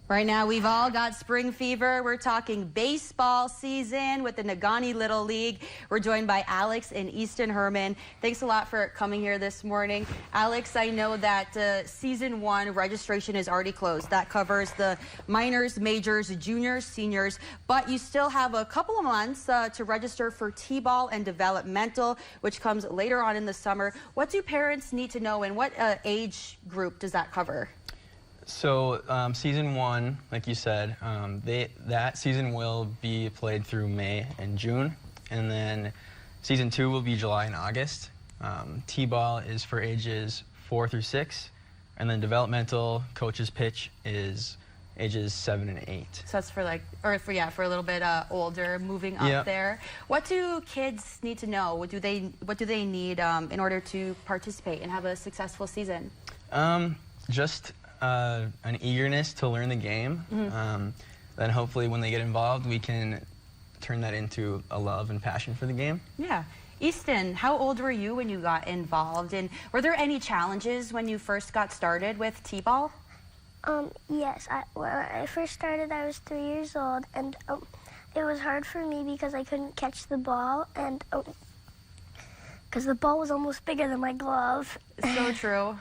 Right now, we've all got spring fever. We're talking baseball season with the Negaunee Little League. We're joined by Alex and Easton Herman. Thanks a lot for coming here this morning. Alex, I know that season one registration is already closed. That covers the minors, majors, juniors, seniors, but you still have a couple of months to register for T-ball and developmental, which comes later on in the summer. What do parents need to know, and what age group does that cover? So season one, like you said, that season will be played through May and June, and then season two will be July and August. T-ball is for ages 4 through 6, and then developmental coach's pitch is ages 7 and 8. So that's for for a little bit older, moving up there. What do kids need to know? What do they need in order to participate and have a successful season? Just an eagerness to learn the game. Then hopefully when they get involved, we can turn that into a love and passion for the game. Yeah. Easton, how old were you when you got involved, and were there any challenges when you first got started with T-ball? Yes. When I first started, I was 3 years old, and it was hard for me because I couldn't catch the ball, and because the ball was almost bigger than my glove. So true.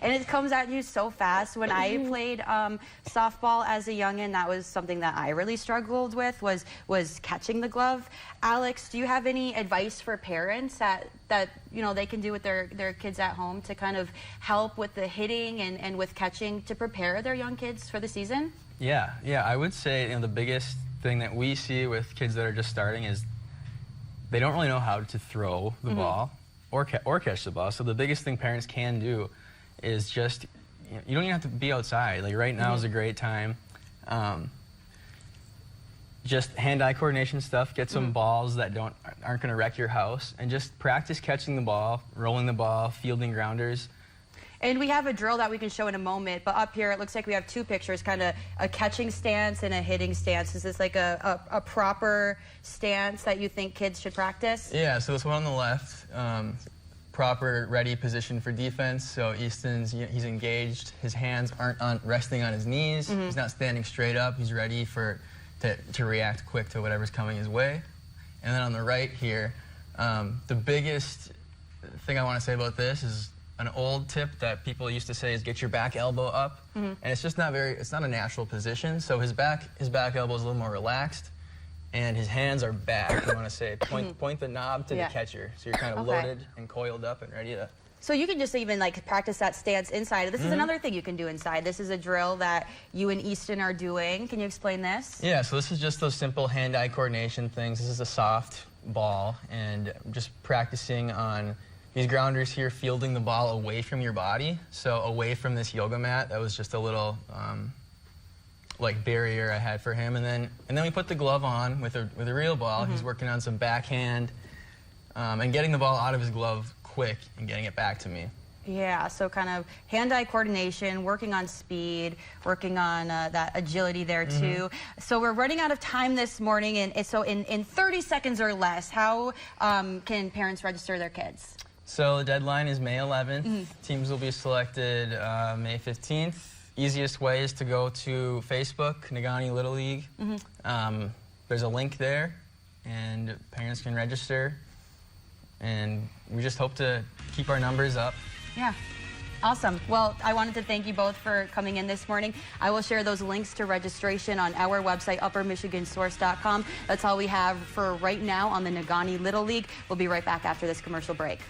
And it comes at you so fast. When I played softball as a youngin', that was something that I really struggled with, was catching the glove. Alex, do you have any advice for parents that they can do with their kids at home to kind of help with the hitting and with catching to prepare their young kids for the season? Yeah, I would say the biggest thing that we see with kids that are just starting is they don't really know how to throw the ball or catch the ball. So the biggest thing parents can do is just, you don't even have to be outside. Like right now is a great time. Just hand-eye coordination stuff, get some balls that aren't gonna wreck your house, and just practice catching the ball, rolling the ball, fielding grounders. And we have a drill that we can show in a moment, but up here it looks like we have two pictures, kind of a catching stance and a hitting stance. Is this like a proper stance that you think kids should practice? Yeah, so this one on the left, proper ready position for defense. So Easton's, he's engaged, his hands aren't resting on his knees, he's not standing straight up, he's ready to react quick to whatever's coming his way. And then on the right here, the biggest thing I want to say about this is an old tip that people used to say is get your back elbow up, and it's just it's not a natural position. So his back elbow is a little more relaxed, and his hands are back. You want to say point the knob to the catcher, so you're kind of loaded and coiled up and ready to. So you can just even practice that stance inside. This is another thing you can do inside. This is a drill that you and Easton are doing. Can you explain this? Yeah, so this is just those simple hand-eye coordination things. This is a soft ball, and just practicing on these grounders here, fielding the ball away from your body, so away from this yoga mat. That was just a little barrier I had for him, and then we put the glove on with a real ball. He's working on some backhand and getting the ball out of his glove quick and getting it back to me. Yeah, so kind of hand-eye coordination, working on speed, working on that agility there too. So we're running out of time this morning, and so in 30 seconds or less, how can parents register their kids? So the deadline is May 11th. Teams will be selected May 15th. Easiest way is to go to Facebook, Negaunee Little League. There's a link there, and parents can register. And we just hope to keep our numbers up. Yeah. Awesome. Well, I wanted to thank you both for coming in this morning. I will share those links to registration on our website, uppermichigansource.com. That's all we have for right now on the Negaunee Little League. We'll be right back after this commercial break.